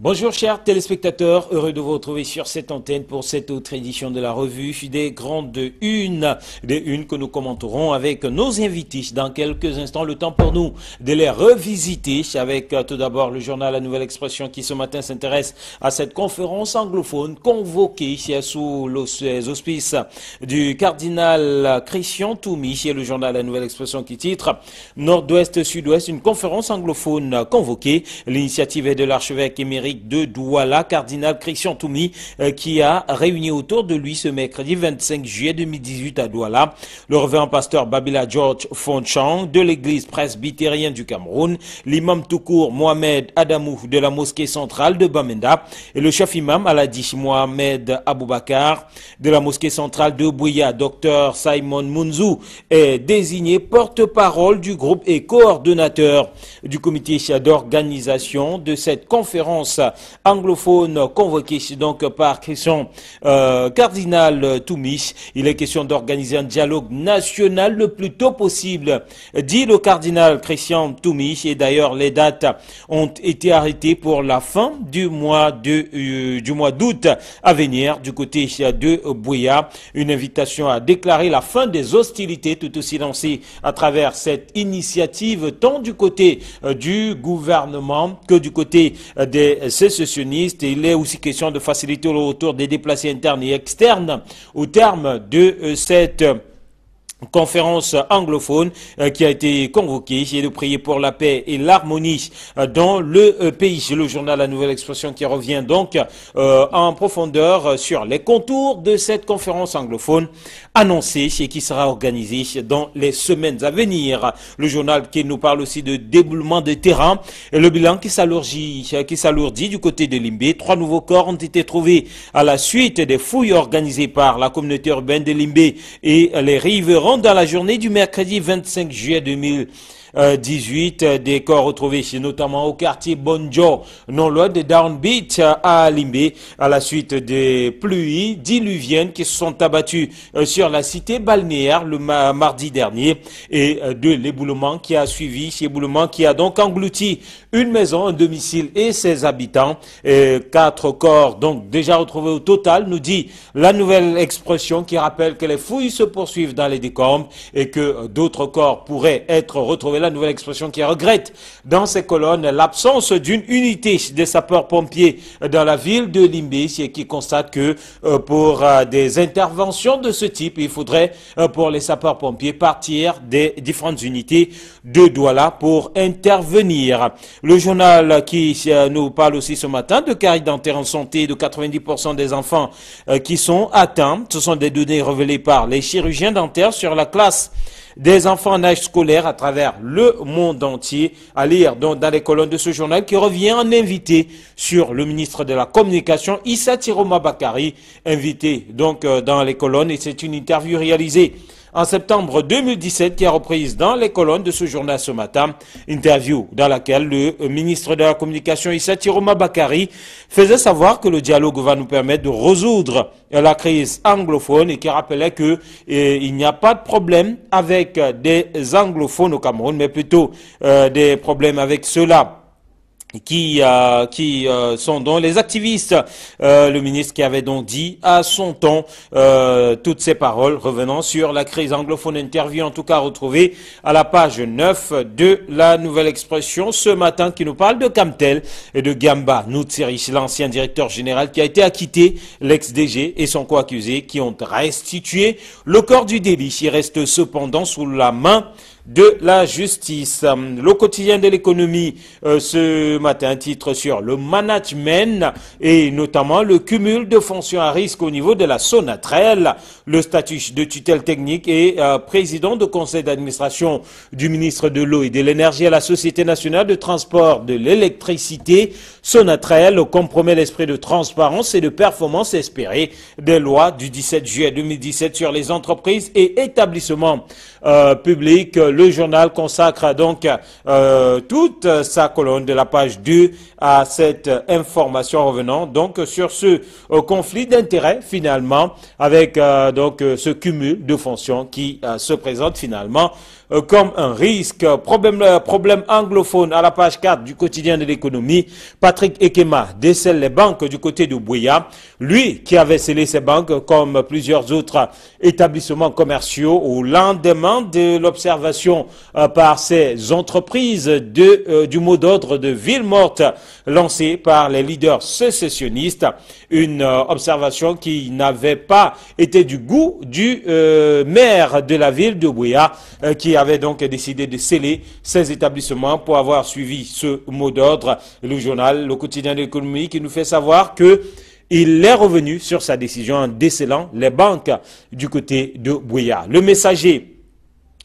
Bonjour chers téléspectateurs, heureux de vous retrouver sur cette antenne pour cette autre édition de la revue des grandes unes, des unes que nous commenterons avec nos invités dans quelques instants. Le temps pour nous de les revisiter avec tout d'abord le journal La Nouvelle Expression qui ce matin s'intéresse à cette conférence anglophone convoquée sous les auspices du cardinal Christian Toumi et le journal La Nouvelle Expression qui titre Nord-Ouest-Sud-Ouest, une conférence anglophone convoquée. L'initiative est de l'archevêque émérite de Douala, cardinal Christian Toumi, qui a réuni autour de lui ce mercredi 25 juillet 2018 à Douala le révérend pasteur Babila George Fonchang de l'église presbytérienne du Cameroun, l'imam tout court Mohamed Adamou de la mosquée centrale de Bamenda et le chef imam Aladi Mohamed Aboubakar de la mosquée centrale de Bouya. Dr Simon Munzou est désigné porte-parole du groupe et coordonnateur du comité d'organisation de cette conférence anglophone convoqué donc par Christian cardinal Toumi. Il est question d'organiser un dialogue national le plus tôt possible, dit le cardinal Christian Toumi. Et d'ailleurs, les dates ont été arrêtées pour la fin du mois d'août à venir du côté de Bouya. Une invitation à déclarer la fin des hostilités tout aussi lancée à travers cette initiative tant du côté du gouvernement que du côté des sécessionnistes. Il est aussi question de faciliter le retour des déplacés internes et externes au terme de cette conférence anglophone qui a été convoquée et de prier pour la paix et l'harmonie dans le pays. Le journal La Nouvelle Expression qui revient donc en profondeur sur les contours de cette conférence anglophone annoncée et qui sera organisée dans les semaines à venir. Le journal qui nous parle aussi de déboulement de terrain et le bilan qui s'alourdit du côté de Limbé. 3 nouveaux corps ont été trouvés à la suite des fouilles organisées par la communauté urbaine de Limbé et les riverains dans la journée du mercredi 25 juillet 2018, des corps retrouvés notamment au quartier Bonjo, non loin de Downbeat à Limbé, à la suite des pluies diluviennes qui se sont abattues sur la cité balnéaire le mardi dernier et de l'éboulement qui a suivi, éboulement qui a donc englouti une maison, un domicile et ses habitants. 4 corps donc déjà retrouvés au total, nous dit La Nouvelle Expression qui rappelle que les fouilles se poursuivent dans les décombres et que d'autres corps pourraient être retrouvés. La Nouvelle Expression qui regrette dans ses colonnes l'absence d'une unité des sapeurs-pompiers dans la ville de Limbé et qui constate que pour des interventions de ce type, il faudrait pour les sapeurs-pompiers partir des différentes unités de Douala pour intervenir. Le journal qui nous parle aussi ce matin de caries dentaires en santé de 90% des enfants qui sont atteints. Ce sont des données révélées par les chirurgiens dentaires sur la classe des enfants en âge scolaire à travers le monde entier, à lire donc dans les colonnes de ce journal qui revient en invité sur le ministre de la Communication Issa Tiroma Bakari, invité donc dans les colonnes, et c'est une interview réalisée en septembre 2017 qui a reprise dans les colonnes de ce journal ce matin, interview dans laquelle le ministre de la Communication Issa Tiroma Bakari faisait savoir que le dialogue va nous permettre de résoudre la crise anglophone et qui rappelait que il n'y a pas de problème avec des anglophones au Cameroun, mais plutôt des problèmes avec ceux-là qui sont donc les activistes. Le ministre qui avait donc dit à son ton toutes ces paroles revenant sur la crise anglophone. Interview en tout cas retrouvée à la page 9 de La Nouvelle Expression ce matin qui nous parle de Camtel et de Gamba Noutsiri, l'ancien directeur général qui a été acquitté, l'ex-DG et son co-accusé qui ont restitué le corps du délit. Il reste cependant sous la main de la justice. Le quotidien de l'économie ce matin titre sur le management et notamment le cumul de fonctions à risque au niveau de la Sonatrel. Le statut de tutelle technique et président de conseil d'administration du ministre de l'eau et de l'énergie à la Société nationale de transport de l'électricité. Sonatrel compromet l'esprit de transparence et de performance espérée des lois du 17 juillet 2017 sur les entreprises et établissements publics. Le journal consacre donc toute sa colonne de la page 2 à cette information revenant donc sur ce conflit d'intérêts finalement avec donc ce cumul de fonctions qui se présente finalement comme un risque. Problème anglophone à la page 4 du quotidien de l'économie. Patrick Ekema décèle les banques du côté de Buea. Lui qui avait scellé ses banques comme plusieurs autres établissements commerciaux au lendemain de l'observation par ces entreprises du mot d'ordre de ville morte lancé par les leaders sécessionnistes. Une observation qui n'avait pas été du goût du maire de la ville de Buea qui avait donc décidé de sceller ces établissements pour avoir suivi ce mot d'ordre. Le journal, le quotidien de l'économie qui nous fait savoir que il est revenu sur sa décision en décelant les banques du côté de Buea. Le Messager,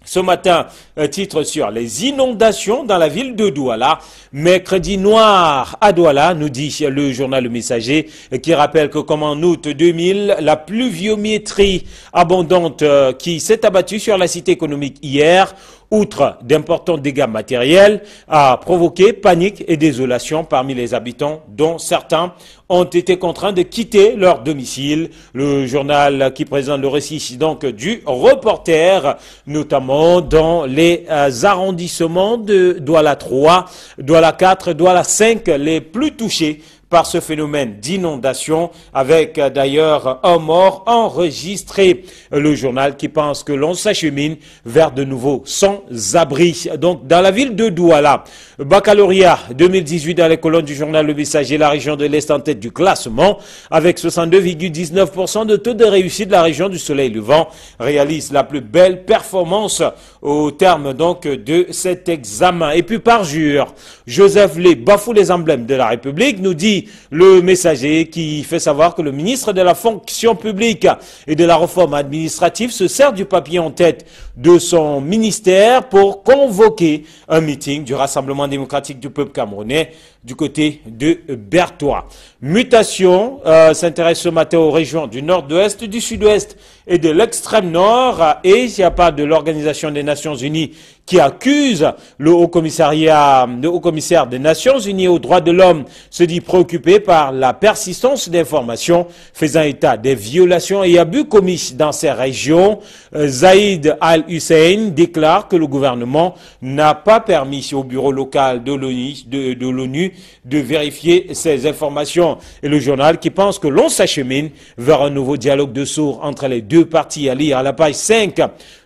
ce matin, titre sur les inondations dans la ville de Douala. Mercredi noir à Douala, nous dit le journal Le Messager, qui rappelle que comme en août 2000, la pluviométrie abondante qui s'est abattue sur la cité économique hier, outre d'importants dégâts matériels, a provoqué panique et désolation parmi les habitants, dont certains ont été contraints de quitter leur domicile. Le journal qui présente le récit donc du reporter, notamment dans les arrondissements de Douala 3, Douala 4, Douala 5, les plus touchés par ce phénomène d'inondation, avec d'ailleurs un mort enregistré. Le journal qui pense que l'on s'achemine vers de nouveaux sans-abri. Donc dans la ville de Douala, baccalauréat 2018 dans les colonnes du journal Le Messager, la région de l'Est en tête du classement, avec 62,19% de taux de réussite. La région du Soleil Levant réalise la plus belle performance au terme donc de cet examen. Et puis parjure, Joseph Lé bafoue les emblèmes de la République, nous dit Le Messager, qui fait savoir que le ministre de la fonction publique et de la réforme administrative se sert du papier en tête de son ministère pour convoquer un meeting du Rassemblement démocratique du peuple camerounais du côté de Bertois. Mutation s'intéresse ce matin aux régions du nord-ouest, du sud-ouest et de l'extrême nord, et il n'y a pas de l'Organisation des Nations Unies qui accuse le haut commissaire des Nations Unies aux droits de l'homme, se dit préoccupé par la persistance d'informations faisant état des violations et abus commis dans ces régions. Zaïd Al-Hussein déclare que le gouvernement n'a pas permis au bureau local de l'ONU de vérifier ces informations. Et le journal qui pense que l'on s'achemine vers un nouveau dialogue de sourds entre les deux parties, à lire à la page 5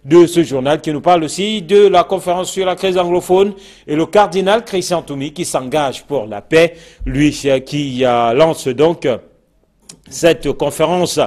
de ce journal, qui nous parle aussi de la conférence sur la crise anglophone et le cardinal Christian Toumi qui s'engage pour la paix, lui qui lance donc cette conférence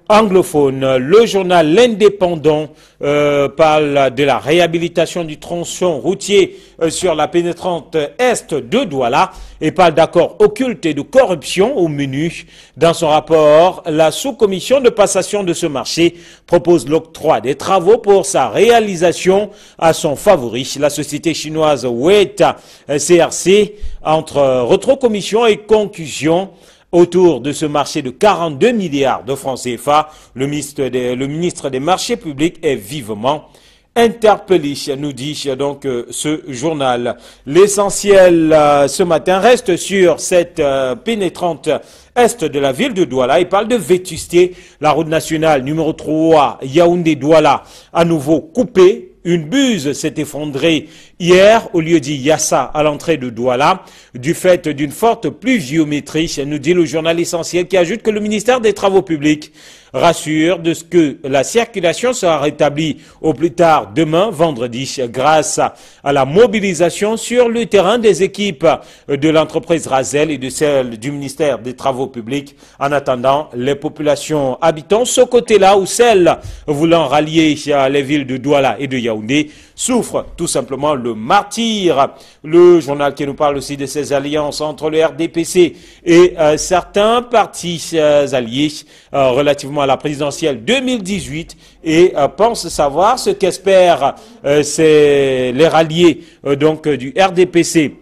anglophone. Le journal L'Indépendant parle de la réhabilitation du tronçon routier sur la pénétrante est de Douala et parle d'accords occultes et de corruption au menu. Dans son rapport, la sous-commission de passation de ce marché propose l'octroi des travaux pour sa réalisation à son favori, la société chinoise Weta CRC, entre rétrocommission et conclusion. Autour de ce marché de 42 milliards de francs CFA, le ministre des marchés publics est vivement interpellé, nous dit donc ce journal. L'essentiel ce matin reste sur cette pénétrante est de la ville de Douala. Il parle de vétusté. La route nationale numéro 3, Yaoundé-Douala, à nouveau coupée. Une buse s'est effondrée hier au lieu dit Yassa à l'entrée de Douala du fait d'une forte pluviométrie, nous dit le journal Essentiel, qui ajoute que le ministère des Travaux publics rassure de ce que la circulation sera rétablie au plus tard demain, vendredi, grâce à la mobilisation sur le terrain des équipes de l'entreprise Razel et de celle du ministère des Travaux publics. En attendant, les populations habitant ce côté-là ou celles voulant rallier les villes de Douala et de Yaoundé souffrent tout simplement le martyre. Le journal qui nous parle aussi de ces alliances entre le RDPC et certains partis alliés relativement à la présidentielle 2018 et pense savoir ce qu'espèrent les ralliés donc du RDPC,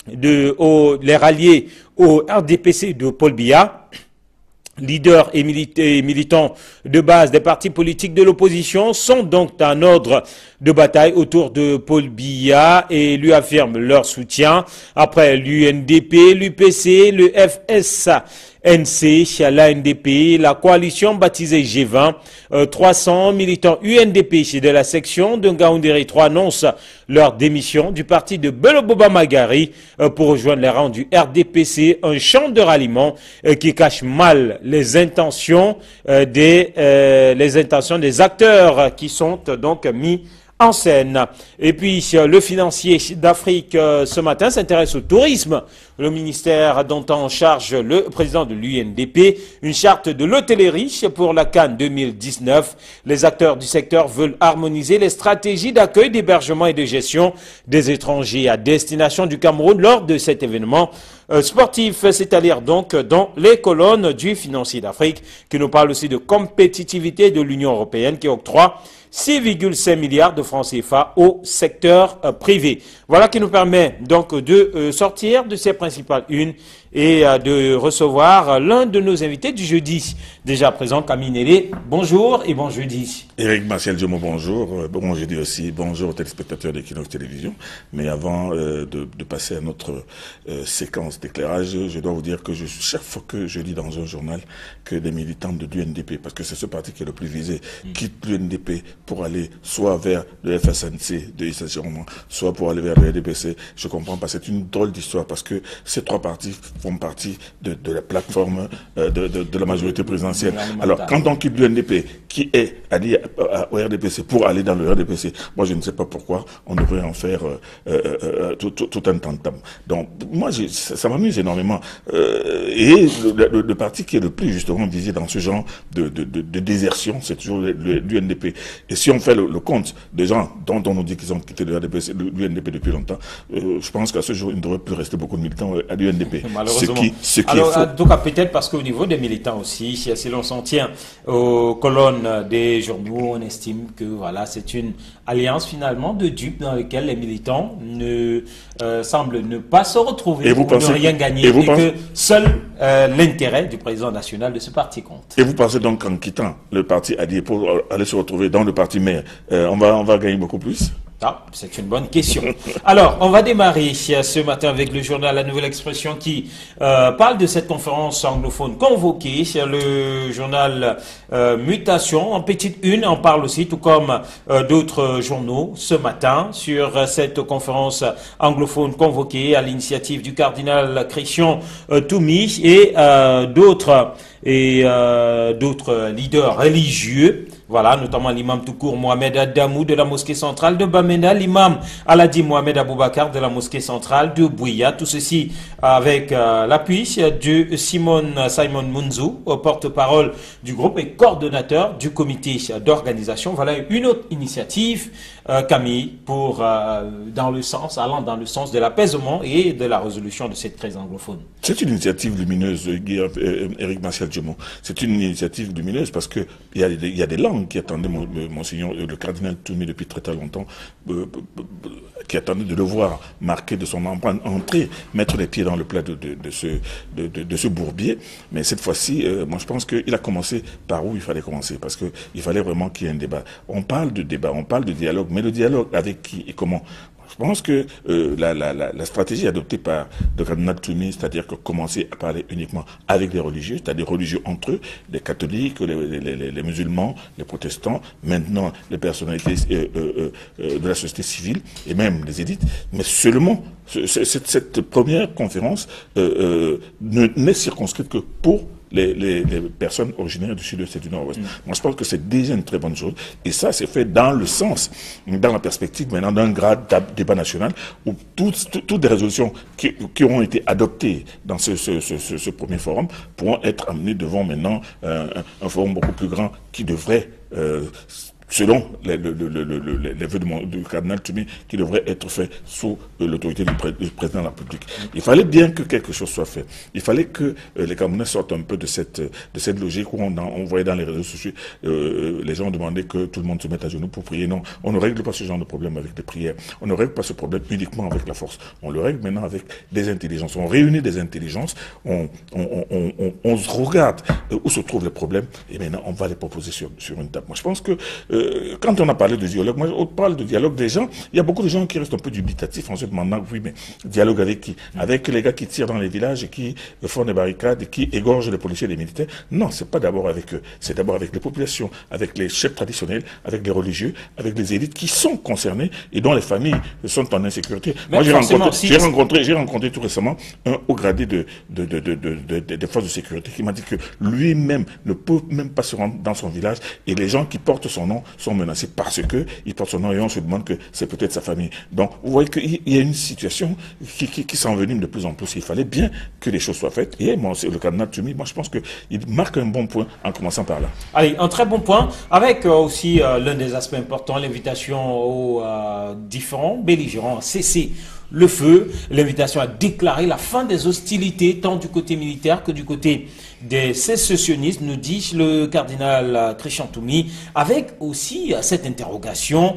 les ralliés au RDPC de Paul Biya. Leaders et militants de base des partis politiques de l'opposition sont donc en ordre de bataille autour de Paul Biya et lui affirment leur soutien. Après l'UNDP, l'UPC, le FS NC, l'ANDP, la coalition baptisée G20, 300 militants UNDP de la section de Ngaoundéré 3 annoncent leur démission du parti de Beloboba Magari pour rejoindre les rangs du RDPC, un champ de ralliement qui cache mal les intentions des acteurs qui sont donc mis en scène. Et puis, le financier d'Afrique ce matin s'intéresse au tourisme. Le ministère dont en charge le président de l'UNDP, une charte de l'hôtellerie pour la CAN 2019. Les acteurs du secteur veulent harmoniser les stratégies d'accueil, d'hébergement et de gestion des étrangers à destination du Cameroun lors de cet événement sportif. C'est à lire donc dans les colonnes du financier d'Afrique qui nous parle aussi de compétitivité de l'Union européenne qui octroie 6,5 milliards de francs CFA au secteur privé. Voilà qui nous permet donc de sortir de ces principales unes et de recevoir l'un de nos invités du jeudi. Déjà présent, Camille Nélé, bonjour et bon jeudi. Éric Martial Diomo, bonjour. Bon jeudi aussi. Bonjour aux téléspectateurs d'Equinox Télévision. Mais avant de passer à notre séquence d'éclairage, je dois vous dire que chaque fois que je lis dans un journal que des militants de l'UNDP, parce que c'est ce parti qui est le plus visé, quittent l'UNDP pour aller soit vers le FSNC de Issa Chiroma, soit pour aller vers le RDPC, je comprends pas. C'est une drôle d'histoire parce que ces trois partis font partie de la plateforme de la majorité présidentielle. Alors, quand on quitte l'UNDP, qui est allié au RDPC pour aller dans le RDPC, moi je ne sais pas pourquoi on devrait en faire tout un tantam. Donc, moi, ça m'amuse énormément. Et le parti qui est le plus justement visé dans ce genre de désertion, c'est toujours l'UNDP. Et si on fait le compte des gens dont on nous dit qu'ils ont quitté l'UNDP depuis longtemps, je pense qu'à ce jour, il ne devrait plus rester beaucoup de militants à l'UNDP. Ce qui alors, est faux. En tout cas, peut-être parce qu'au niveau des militants aussi, si l'on s'en tient aux colonnes des journaux, on estime que voilà, c'est une alliance finalement de dupes dans laquelle les militants semblent ne pas se retrouver ou ne rien gagner et que seul l'intérêt du président national de ce parti compte. Et vous pensez donc qu'en quittant le parti allié pour aller se retrouver dans le parti mère, on va gagner beaucoup plus? Ah, c'est une bonne question. Alors, on va démarrer ce matin avec le journal La Nouvelle Expression qui parle de cette conférence anglophone convoquée. Le journal Mutation, en petite une, en parle aussi, tout comme d'autres journaux ce matin, sur cette conférence anglophone convoquée à l'initiative du cardinal Christian Toumi et d'autres leaders religieux. Voilà, notamment l'imam tout court Mohamed Adamou de la mosquée centrale de Bamenda, l'imam Aladi Mohamed Aboubakar de la mosquée centrale de Bouya. Tout ceci avec l'appui de Simon Munzou, porte-parole du groupe et coordonnateur du comité d'organisation. Voilà une autre initiative, Camille, allant dans le sens de l'apaisement et de la résolution de cette crise anglophone. C'est une initiative lumineuse, Éric Martial Diomo. C'est une initiative lumineuse parce que il y a des langues qui attendaient Monseigneur, le cardinal Toumi depuis très très longtemps, qui attendaient de le voir marquer de son empreinte, entrer, mettre les pieds dans le plat de ce bourbier. Mais cette fois-ci, moi je pense qu'il a commencé par où il fallait commencer, parce que il fallait vraiment qu'il y ait un débat. On parle de débat, on parle de dialogue, mais le dialogue avec qui et comment? Je pense que la stratégie adoptée par le cardinal Toumi, c'est-à-dire que commencer à parler uniquement avec les religieux, c'est-à-dire religieux entre eux, les catholiques, les musulmans, les protestants, maintenant les personnalités de la société civile et même les élites, mais seulement cette première conférence n'est circonscrite que pour les personnes originaires du sud-est et du nord-ouest. Moi, je pense que c'est déjà une très bonne chose. Et ça, c'est fait dans le sens, dans la perspective maintenant d'un grand débat national où toutes les résolutions qui ont été adoptées dans ce premier forum pourront être amenées devant maintenant un forum beaucoup plus grand qui devrait selon les vœux du cardinal Toumi, qui devrait être fait sous l'autorité du président de la République. Il fallait bien que quelque chose soit fait. Il fallait que les Camerounais sortent un peu de cette logique où on voyait dans les réseaux sociaux les gens demandaient que tout le monde se mette à genoux pour prier. Non, on ne règle pas ce genre de problème avec des prières. On ne règle pas ce problème uniquement avec la force. On le règle maintenant avec des intelligences. On réunit des intelligences, on se regarde où se trouvent les problèmes et maintenant on va les proposer sur une table. Moi, je pense que quand on a parlé de dialogue, moi on parle de dialogue des gens, il y a beaucoup de gens qui restent un peu dubitatifs en se demandant, oui, mais dialogue avec qui? Avec les gars qui tirent dans les villages et qui font des barricades et qui égorgent les policiers et les militaires? Non, c'est pas d'abord avec eux, c'est d'abord avec les populations, avec les chefs traditionnels, avec les religieux, avec les élites qui sont concernées et dont les familles sont en insécurité. Mais moi j'ai si, rencontré tout récemment un haut gradé des forces de sécurité qui m'a dit que lui-même ne peut même pas se rendre dans son village et les gens qui portent son nom sont menacés parce que il porte son nom et on se demande que c'est peut-être sa famille. Donc vous voyez qu'il y a une situation qui s'envenime de plus en plus. Il fallait bien que les choses soient faites. Et moi, le cardinal Tumi, moi je pense qu'il marque un bon point en commençant par là. Allez, un très bon point, avec aussi l'un des aspects importants, l'invitation aux différents belligérants à cesser le feu, l'invitation à déclarer la fin des hostilités, tant du côté militaire que du côté des sécessionnistes, nous dit le cardinal Christian Tumi, avec aussi cette interrogation,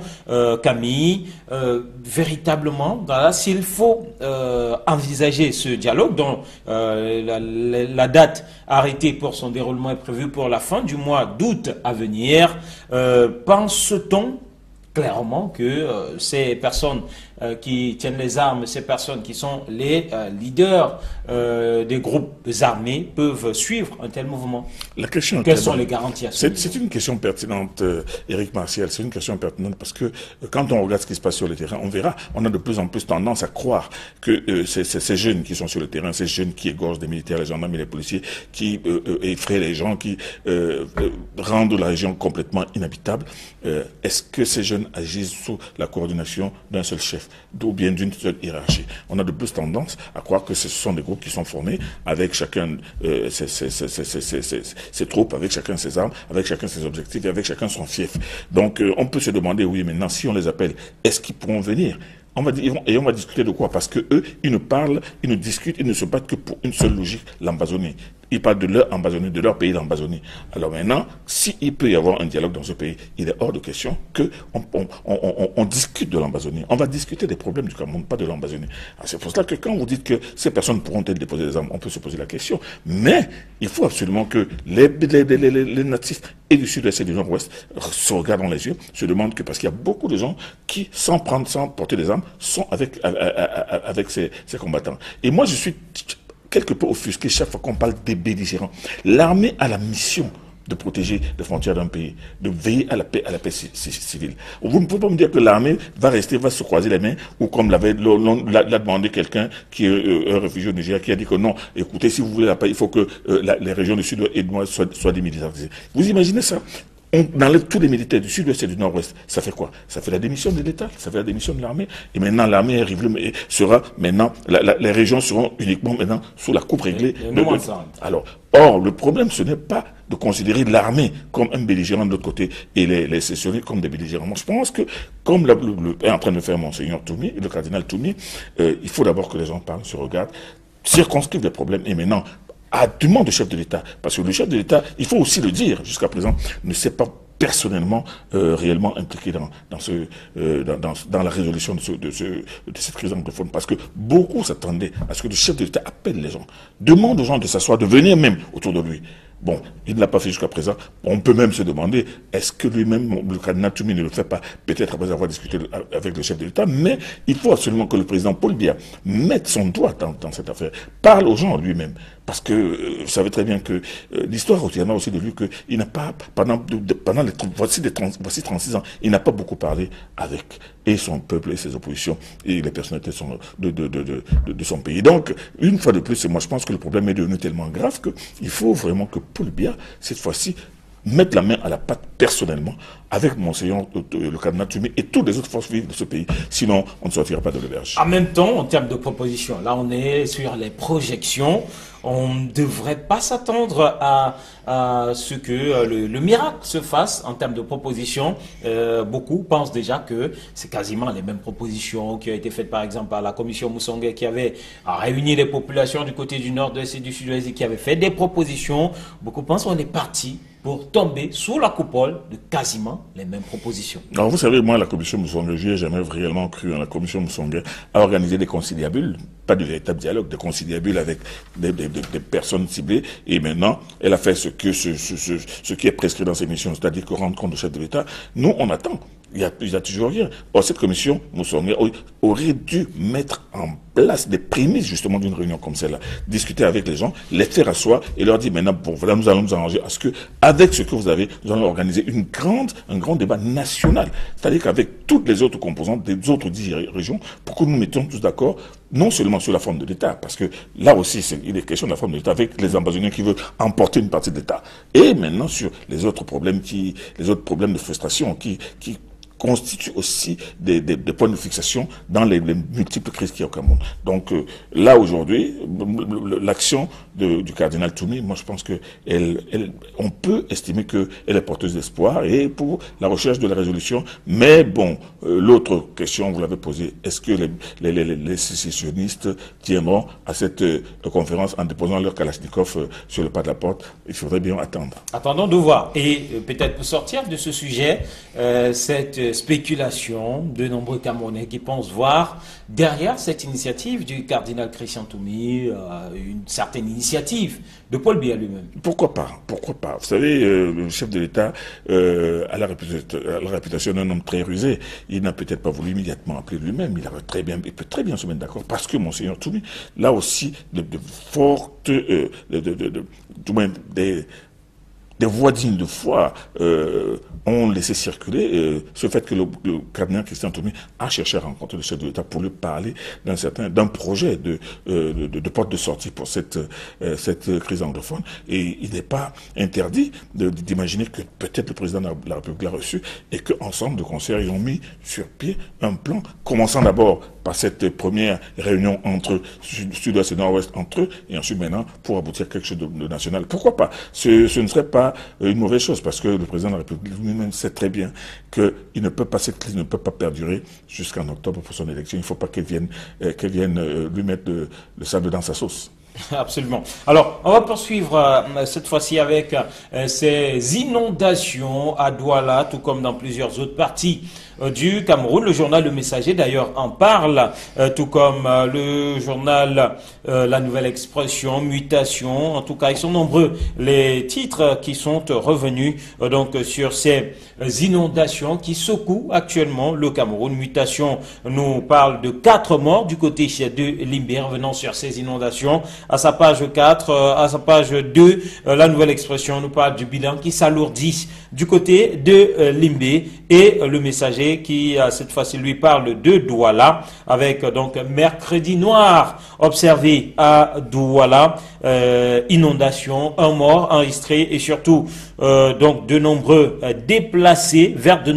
Camille, véritablement, voilà, s'il faut envisager ce dialogue dont la date arrêtée pour son déroulement est prévue pour la fin du mois d'août à venir, pense-t-on clairement que ces personnes qui tiennent les armes, ces personnes qui sont les leaders des groupes armés peuvent suivre un tel mouvement? La question Quelles sont les garanties à ce niveau? C'est une question pertinente, Éric Martial, c'est une question pertinente parce que quand on regarde ce qui se passe sur le terrain, on verra, on a de plus en plus tendance à croire que ces jeunes qui sont sur le terrain, ces jeunes qui égorgent des militaires, les gendarmes et les policiers, qui effraient les gens, qui rendent la région complètement inhabitable, est-ce que ces jeunes agissent sous la coordination d'un seul chef ou bien d'une seule hiérarchie? On a de plus tendance à croire que ce sont des groupes qui sont formés avec chacun ses troupes, avec chacun ses armes, avec chacun ses objectifs et avec chacun son fief. Donc on peut se demander, oui, maintenant si on les appelle, est-ce qu'ils pourront venir? On va discuter de quoi? Parce que eux, ils ne parlent, ils ne discutent, ils ne se battent que pour une seule logique, l'Ambazonie. Ils parlent de leur Ambazonie, de leur pays d'Ambazonie. Alors maintenant, s'il peut y avoir un dialogue dans ce pays, il est hors de question qu'on discute de l'Ambazonie. On va discuter des problèmes du Cameroun, pas de l'Ambazonie. C'est pour cela que quand vous dites que ces personnes pourront-elles déposer des armes, on peut se poser la question. Mais il faut absolument que les natifs et du sud-est et du nord-ouest se regardent dans les yeux, se demandent que, parce qu'il y a beaucoup de gens qui, sans porter des armes, sont avec ces combattants. Et moi, je suis quelque peu offusqué chaque fois qu'on parle des belligérants. L'armée a la mission de protéger les frontières d'un pays, de veiller à la paix civile. Vous ne pouvez pas me dire que l'armée va se croiser les mains, ou comme l'a demandé quelqu'un qui est un réfugié au Nigeria, qui a dit que non, écoutez, si vous voulez la paix, il faut que les régions du sud et du nord soient démilitarisées. Vous imaginez ça? On enlève tous les militaires du sud-ouest et du nord-ouest. Ça fait quoi? Ça fait la démission de l'État, ça fait la démission de l'armée. Et maintenant, l'armée sera maintenant, les régions seront uniquement maintenant sous la coupe réglée. Or, le problème, ce n'est pas de considérer l'armée comme un belligérant de l'autre côté et les sécessionnistes comme des belligérants. Moi, je pense que, comme est en train de faire Monseigneur Tumi, le cardinal Tumi, il faut d'abord que les gens parlent, se regardent, circonscrivent les problèmes et maintenant, à demande du chef de l'État, parce que le chef de l'État, il faut aussi le dire, jusqu'à présent, ne s'est pas personnellement réellement impliqué dans la résolution de cette crise anglophone, parce que beaucoup s'attendaient à ce que le chef de l'État appelle les gens, demande aux gens de s'asseoir, de venir même autour de lui. Bon, il ne l'a pas fait jusqu'à présent. On peut même se demander, est-ce que lui-même, le cardinal Tumi, ne le fait pas, peut-être après avoir discuté avec le chef de l'État, mais il faut absolument que le président Paul Biya mette son doigt dans cette affaire, parle aux gens lui-même. Parce que vous savez très bien que l'histoire retiendra aussi de lui qu'il n'a pas, voici 36 ans, il n'a pas beaucoup parlé avec et son peuple et ses oppositions et les personnalités de son pays. Donc, une fois de plus, moi je pense que le problème est devenu tellement grave qu'il faut vraiment que Paul Biya, cette fois-ci, mettre la main à la pâte personnellement avec Monseigneur le cardinal Tumi et toutes les autres forces vives de ce pays. Sinon, on ne sortira pas de l'auberge. En même temps, en termes de propositions, là on est sur les projections. On ne devrait pas s'attendre à ce que le miracle se fasse en termes de propositions. Beaucoup pensent déjà que c'est quasiment les mêmes propositions qui ont été faites par exemple par la commission Moussongue qui avait réuni les populations du côté du nord-est et du sud-ouest et qui avait fait des propositions. Beaucoup pensent qu'on est parti pour tomber sous la coupole de quasiment les mêmes propositions. Alors vous savez, moi, la commission Moussongue, je n'ai jamais réellement cru en la commission Moussongue à organiser des conciliabules, pas de véritable dialogue, des conciliabules avec des personnes ciblées. Et maintenant, elle a fait ce qui est prescrit dans ses missions, c'est-à-dire que rendre compte du chef de l'État. Nous, on attend. Il y a toujours rien. Or, cette commission Moussongue aurait dû mettre en place des prémices justement d'une réunion comme celle-là. Discuter avec les gens, les faire asseoir et leur dire maintenant, bon, voilà, nous allons nous arranger à ce que, avec ce que vous avez, nous allons organiser un grand débat national. C'est-à-dire qu'avec toutes les autres composantes des autres 10 régions, pour que nous mettions tous d'accord, non seulement sur la forme de l'État, parce que là aussi, il est question de la forme de l'État avec les ambassadeurs qui veulent emporter une partie de l'État. Et maintenant sur les autres problèmes de frustration qui constituent aussi des points de fixation dans les multiples crises qu'il y a au Cameroun. Donc là aujourd'hui, l'action du cardinal Toumi, moi je pense que on peut estimer qu'elle est porteuse d'espoir et pour la recherche de la résolution. Mais bon, l'autre question, vous l'avez posée, est-ce que les sécessionnistes tiendront à cette conférence en déposant leur Kalachnikov sur le pas de la porte? Il faudrait bien attendre. Attendons de voir. Et peut-être pour sortir de ce sujet, cette spéculation de nombreux Camerounais qui pensent voir derrière cette initiative du cardinal Christian Toumi une certaine initiative de Paul Biya lui-même. Pourquoi pas? Pourquoi pas? Vous savez, le chef de l'État a la réputation d'un homme très rusé. Il n'a peut-être pas voulu immédiatement appeler lui-même. Il peut très bien se mettre d'accord parce que Monseigneur Toumi, là aussi, des voix dignes de foi ont laissé circuler ce fait que le cardinal Christian Toumi a cherché à rencontrer le chef de l'État pour lui parler d'un projet de porte de sortie pour cette crise anglophone. Et il n'est pas interdit d'imaginer que peut-être le président de la République l'a reçu et qu'ensemble, de concert, ils ont mis sur pied un plan, commençant d'abord par cette première réunion entre Sud-Ouest et Nord-Ouest entre eux, et ensuite maintenant pour aboutir à quelque chose de national. Pourquoi pas? Ce ne serait pas une mauvaise chose, parce que le président de la République lui-même sait très bien que cette crise ne peut pas perdurer jusqu'en octobre pour son élection. Il ne faut pas qu'elle vienne lui mettre le sable dans sa sauce. Absolument. Alors, on va poursuivre cette fois-ci avec ces inondations à Douala, tout comme dans plusieurs autres parties du Cameroun. Le journal Le Messager, d'ailleurs, en parle, tout comme le journal La Nouvelle Expression, Mutation. En tout cas, ils sont nombreux les titres qui sont revenus donc sur ces inondations qui secouent actuellement le Cameroun. Mutation nous parle de 4 morts du côté de Limbé, revenant sur ces inondations. À sa page 4, à sa page 2, La Nouvelle Expression nous parle du bilan qui s'alourdit du côté de Limbé, et Le Messager qui cette fois-ci lui parle de Douala avec donc mercredi noir observé à Douala, inondation, un mort enregistré et surtout donc de nombreux déplacés vers de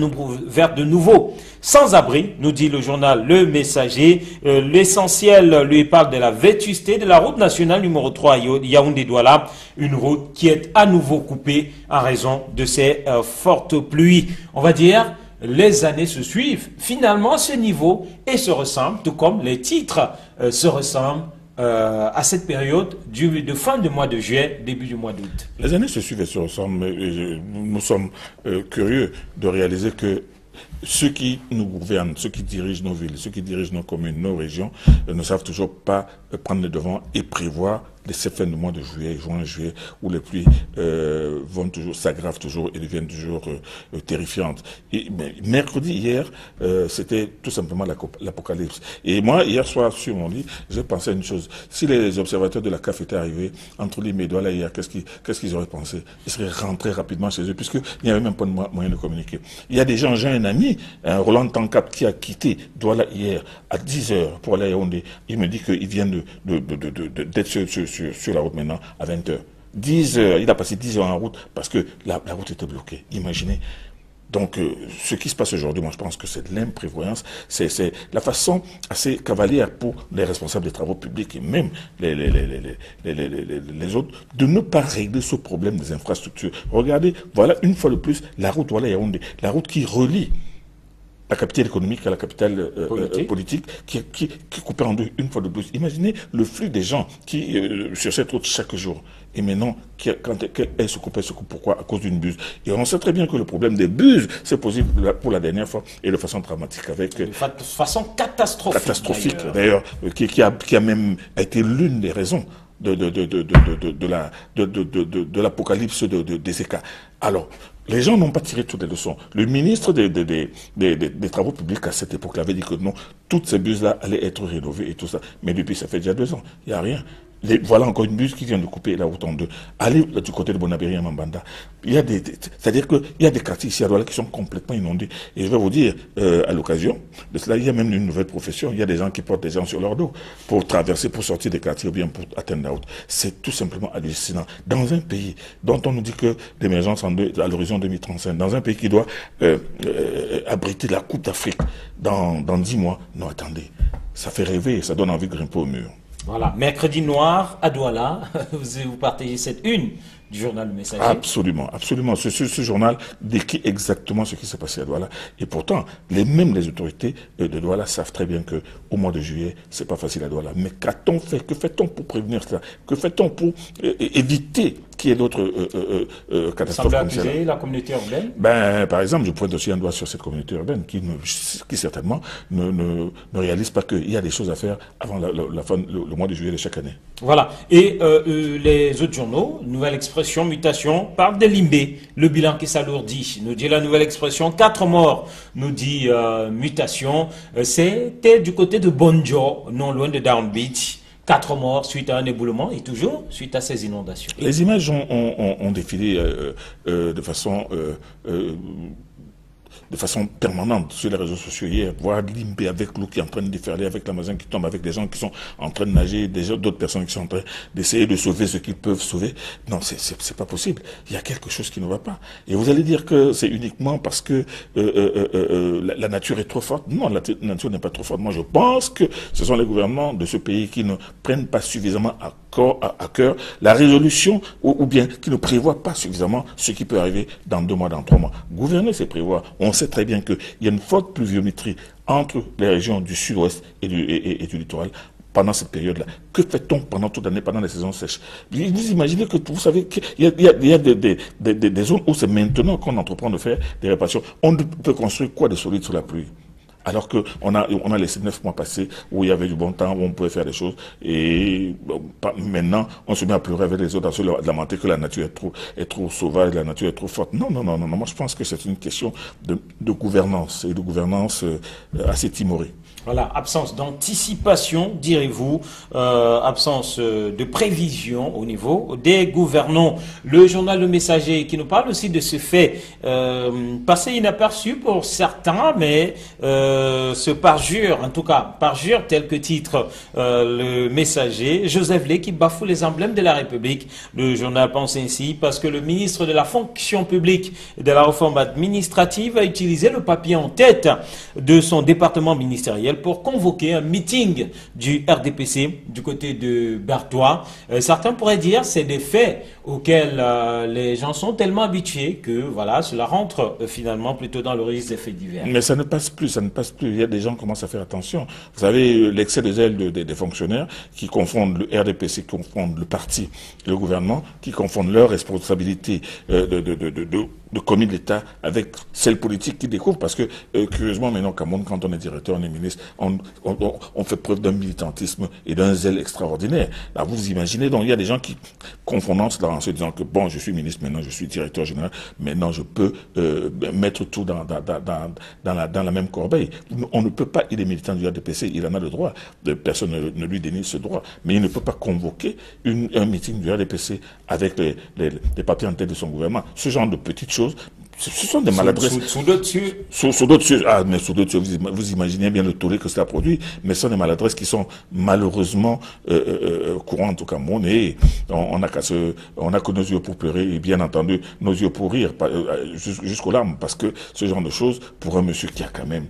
nouveaux sans-abri, nous dit le journal Le Messager. L'essentiel lui parle de la vétusté de la route nationale numéro 3 Yaoundé-Douala, une route qui est à nouveau coupée en raison de ces fortes pluies. On va dire, les années se suivent finalement à ce niveau et se ressemblent, tout comme les titres se ressemblent à cette période de fin du mois de juillet, début du mois d'août. Les années se suivent et se ressemblent, mais nous sommes curieux de réaliser que ceux qui nous gouvernent, ceux qui dirigent nos villes, ceux qui dirigent nos communes, nos régions, ne savent toujours pas prendre le devant et prévoir ces fins de mois de juillet, juin, juillet, où les pluies s'aggravent toujours et deviennent toujours terrifiantes. Et mercredi, hier, c'était tout simplement l'apocalypse. Et moi, hier soir, sur mon lit, j'ai pensé à une chose. Si les observateurs de la CAF étaient arrivés entre Limbe et Douala hier, qu'est-ce qu'ils auraient pensé? Ils seraient rentrés rapidement chez eux, puisqu'il n'y avait même pas de moyen de communiquer. Il y a des gens, j'ai un ami, Roland Tankap, qui a quitté Douala hier à 10h pour aller à Yaoundé. Il me dit qu'il vient d'être sur la route maintenant à 20h. 10 heures, il a passé 10 heures en route parce que la route était bloquée. Imaginez. Donc, ce qui se passe aujourd'hui, moi je pense que c'est de l'imprévoyance, c'est la façon assez cavalière pour les responsables des travaux publics et même les autres de ne pas régler ce problème des infrastructures. Regardez, voilà une fois de plus la route Douala-Yaoundé, la route qui relie la capitale économique à la capitale politique qui est coupée en deux une fois de plus. Imaginez le flux des gens qui sur cette route chaque jour. Et maintenant, quand elle se coupe, pourquoi? À cause d'une buse. Et on sait très bien que le problème des buses s'est posé pour la dernière fois et de façon dramatique avec... De façon catastrophique. Catastrophique, d'ailleurs, qui a même été l'une des raisons de l'apocalypse des écarts. Alors, les gens n'ont pas tiré toutes les leçons. Le ministre des Travaux publics à cette époque avait dit que non, toutes ces buses-là allaient être rénovées et tout ça. Mais depuis, ça fait déjà 2 ans. Il n'y a rien. Voilà encore une buse qui vient de couper la route en deux. Allez du côté de Bonabéry à Mambanda. C'est-à-dire qu'il y a des quartiers ici à Douala qui sont complètement inondés. Et je vais vous dire, à l'occasion de cela, il y a même une nouvelle profession. Il y a des gens qui portent des gens sur leur dos pour traverser, pour sortir des quartiers ou bien pour atteindre la route. C'est tout simplement hallucinant. Dans un pays dont on nous dit que l'émergence à l'horizon 2035, dans un pays qui doit abriter la Coupe d'Afrique dans 10 mois, non, attendez, ça fait rêver, ça donne envie de grimper au mur. Voilà, mercredi noir à Douala, vous partagez cette une du journal Le Messager. Absolument, absolument. Ce journal décrit exactement ce qui s'est passé à Douala. Et pourtant, même les autorités de Douala savent très bien que au mois de juillet, c'est pas facile à Douala. Mais qu'a-t-on fait? Que fait-on pour prévenir cela? Que fait-on pour éviter qu'il y ait d'autres catastrophes comme ça? La communauté urbaine? Par exemple, je pointe aussi un doigt sur cette communauté urbaine qui certainement ne réalise pas qu'il y a des choses à faire avant la fin, le mois de juillet de chaque année. Voilà. Et les autres journaux, Nouvelle Expression, Mutation, parlent de Limbé, le bilan qui s'alourdit. Nous dit la Nouvelle Expression, 4 morts, nous dit Mutation. C'était du côté de Bonjo, non loin de Down Beach. 4 morts suite à un éboulement et toujours suite à ces inondations. Les images ont défilé de façon permanente sur les réseaux sociaux hier, voir Limbé avec l'eau qui est en train de déferler, avec l'Amazon qui tombe, avec des gens qui sont en train de nager, d'autres personnes qui sont en train d'essayer de sauver ce qu'ils peuvent sauver. Non, c'est pas possible. Il y a quelque chose qui ne va pas. Et vous allez dire que c'est uniquement parce que la nature est trop forte. Non, la nature n'est pas trop forte. Moi, je pense que ce sont les gouvernements de ce pays qui ne prennent pas suffisamment à cœur la résolution ou bien qui ne prévoient pas suffisamment ce qui peut arriver dans 2 mois, dans 3 mois. Gouverner, c'est prévoir. On sait très bien qu'il y a une forte pluviométrie entre les régions du sud-ouest et du littoral pendant cette période-là. Que fait-on pendant toute l'année, pendant les saisons sèches? Vous imaginez que, vous savez, qu'il y a des zones où c'est maintenant qu'on entreprend de faire des réparations. On ne peut construire quoi de solide sous la pluie? Alors qu'on a laissé 9 mois passer où il y avait du bon temps, où on pouvait faire des choses. Et maintenant, on se met à pleurer avec les autres, à lamenter que la nature est trop sauvage, la nature est trop forte. Non. Moi, je pense que c'est une question de gouvernance, et de gouvernance assez timorée. Voilà, absence d'anticipation, direz-vous, absence de prévision au niveau des gouvernants. Le journal Le Messager qui nous parle aussi de ce fait passé inaperçu pour certains, mais ce parjure, en tout cas, parjure tel que titre Le Messager, Joseph Lé qui bafoue les emblèmes de la République. Le journal pense ainsi parce que le ministre de la fonction publique et de la réforme administrative a utilisé le papier en tête de son département ministériel pour convoquer un meeting du RDPC du côté de Bartois. Certains pourraient dire c'est des faits auxquels les gens sont tellement habitués que voilà, cela rentre finalement plutôt dans le registre des faits divers. Mais ça ne passe plus, ça ne passe plus. Il y a des gens qui commencent à faire attention. Vous savez, l'excès de zèle des fonctionnaires qui confondent le RDPC, qui confondent le parti et le gouvernement, qui confondent leurs responsabilités de commis de l'État avec celle politique qui découvre, parce que curieusement maintenant au Cameroun, quand on est directeur, on est ministre, on fait preuve d'un militantisme et d'un zèle extraordinaire. Là, vous imaginez, donc il y a des gens qui confondent cela en se disant que bon, je suis ministre, maintenant je suis directeur général, maintenant je peux mettre tout dans la même corbeille. On ne peut pas, il est militant du RDPC, il en a le droit, personne ne lui dénie ce droit, mais il ne peut pas convoquer un meeting du RDPC avec les papiers en tête de son gouvernement. Ce genre de petites choses, ce sont des maladresses. Sous d'autres cieux. Sous d'autres cieux. Ah, mais sous d'autres cieux, vous imaginez bien le tollé que cela produit. Mais ce sont des maladresses qui sont malheureusement courantes au Cameroun. Et on a que nos yeux pour pleurer et bien entendu nos yeux pour rire jusqu'aux larmes. Parce que ce genre de choses, pour un monsieur qui a quand même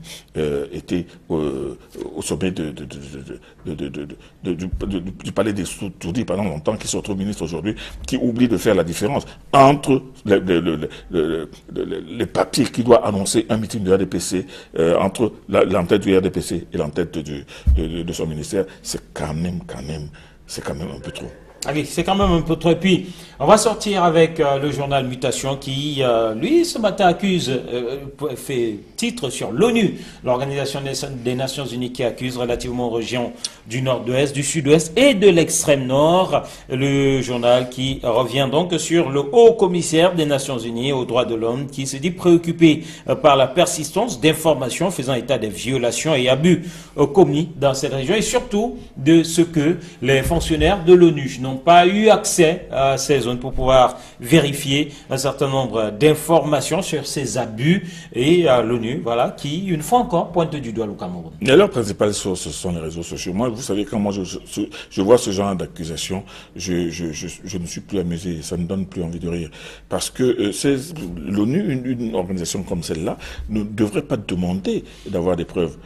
été au sommet du palais des Sourdis pendant longtemps, qui se retrouve ministre aujourd'hui, qui oublie de faire la différence entre les papiers qui doivent annoncer un meeting de RDPC entre l'entête du RDPC et l'entête de son ministère, c'est quand même un peu trop. Allez, c'est quand même un peu trop. Et puis, on va sortir avec le journal Mutation qui, lui, ce matin accuse, fait titre sur l'ONU, l'Organisation des Nations Unies qui accuse relativement aux régions du nord-ouest, du sud-ouest et de l'extrême nord. Le journal qui revient donc sur le haut commissaire des Nations Unies aux droits de l'homme qui se dit préoccupé par la persistance d'informations faisant état des violations et abus commis dans cette région et surtout de ce que les fonctionnaires de l'ONU n'ont pas eu accès à ces zones pour pouvoir vérifier un certain nombre d'informations sur ces abus et l'ONU, voilà, qui, une fois encore, pointe du doigt le Cameroun. Et leur principale source, ce sont les réseaux sociaux. Moi, vous savez, quand moi je vois ce genre d'accusation, je ne suis plus amusé, ça ne donne plus envie de rire. Parce que l'ONU, une organisation comme celle-là, ne devrait pas demander d'avoir des preuves.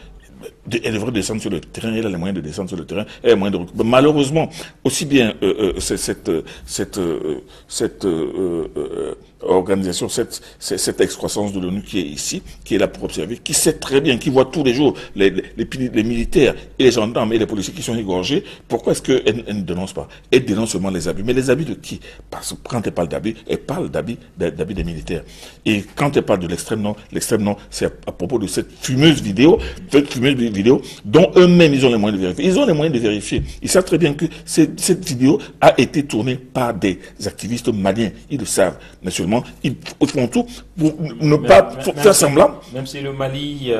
Elle devrait descendre sur le terrain, elle a les moyens de descendre sur le terrain, elle a les moyens de... Malheureusement, aussi bien cette organisation, cette excroissance de l'ONU qui est ici, qui est là pour observer, qui sait très bien, qui voit tous les jours les militaires et les gendarmes et les policiers qui sont égorgés, pourquoi est-ce qu'elle ne dénonce pas? Elle dénonce seulement les abus. Mais les abus de qui? Parce que quand elle parle d'abus, elle parle d'abus des militaires. Et quand elle parle de l'extrême nord, c'est à propos de cette fumeuse vidéo dont eux-mêmes ils ont les moyens de vérifier. Ils ont les moyens de vérifier. Ils savent très bien que cette vidéo a été tournée par des activistes maliens. Ils le savent. Mais seulement, ils font tout pour ne pas faire semblant. Même si le Mali,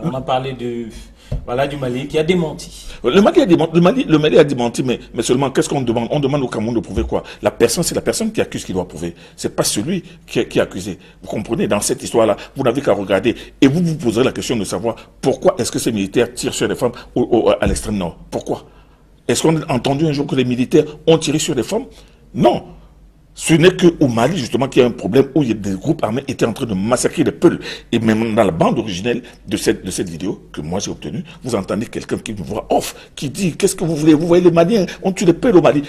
on a parlé du Mali qui a démenti. Le Mali a démenti, mais seulement qu'est-ce qu'on demande? On demande au Cameroun de prouver quoi? C'est la personne qui accuse qui doit prouver. C'est pas celui qui est accusé. Vous comprenez? Dans cette histoire-là, vous n'avez qu'à regarder et vous vous poserez la question de savoir pourquoi est-ce que ces militaires tirent sur les femmes à l'extrême nord? Pourquoi? Est-ce qu'on a entendu un jour que les militaires ont tiré sur les femmes? Non. Ce n'est qu'au Mali, justement, qu'il y a un problème où des groupes armés étaient en train de massacrer les Peuls. Et même dans la bande originelle de cette vidéo que moi j'ai obtenue, vous entendez quelqu'un qui me voit off, qui dit, qu'est-ce que vous voulez? Vous voyez les Maliens, on tue les Peuls au Mali.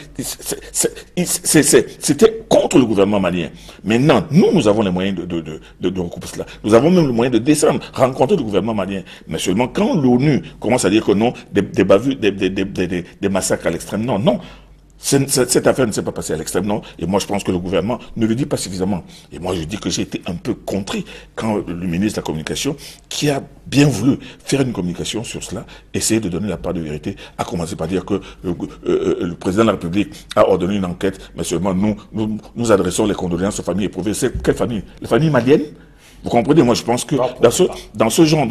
C'était contre le gouvernement malien. Maintenant, nous avons les moyens de recouper cela. Nous avons même le moyen de descendre, rencontrer le gouvernement malien. Mais seulement quand l'ONU commence à dire que non, des bavures, des massacres à l'extrême nord, non. Cette affaire ne s'est pas passée à l'extrême nord et moi je pense que le gouvernement ne le dit pas suffisamment. Et moi je dis que j'ai été un peu contrit quand le ministre de la Communication, qui a bien voulu faire une communication sur cela, essayer de donner la part de vérité, a commencé par dire que le président de la République a ordonné une enquête, mais seulement nous adressons les condoléances aux familles éprouvées. C'est quelle famille? Les familles maliennes? Vous comprenez? Moi, je pense que dans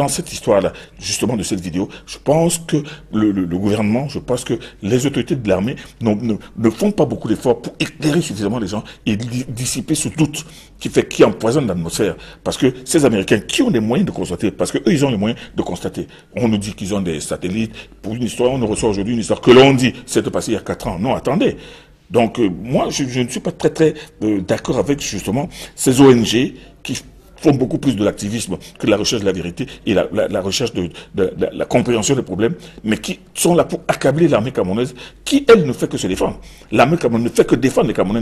cette histoire-là, justement de cette vidéo, je pense que le gouvernement, je pense que les autorités de l'armée ne font pas beaucoup d'efforts pour éclairer suffisamment les gens et dissiper ce doute qui empoisonne l'atmosphère. Parce que ces Américains qui ont les moyens de constater, parce que eux, ils ont les moyens de constater. On nous dit qu'ils ont des satellites. Pour une histoire, on nous reçoit aujourd'hui une histoire que l'on dit, c'est passé il y a 4 ans. Non, attendez. Donc, moi, je ne suis pas très d'accord avec, justement, ces ONG qui font beaucoup plus de l'activisme que de la recherche de la vérité et la recherche de la compréhension des problèmes, mais qui sont là pour accabler l'armée camerounaise, qui, elle, ne fait que se défendre. L'armée camerounaise ne fait que défendre les Camerounais,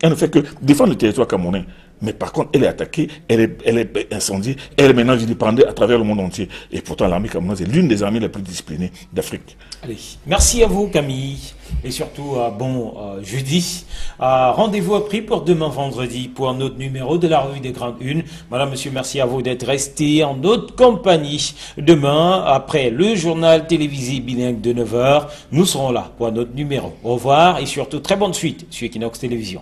elle ne fait que défendre le territoire camerounais. Mais par contre, elle est attaquée, elle est incendiée, elle est maintenant vilipendée à travers le monde entier. Et pourtant, l'armée camerounaise est l'une des armées les plus disciplinées d'Afrique. Allez, merci à vous, Camille. Et surtout, bon jeudi. Rendez-vous à pris pour demain vendredi pour un autre numéro de la revue des Grandes Unes. Madame, monsieur, merci à vous d'être restés en notre compagnie. Demain, après le journal télévisé bilingue de 9h, nous serons là pour un autre numéro. Au revoir et surtout, très bonne suite sur Equinox Télévision.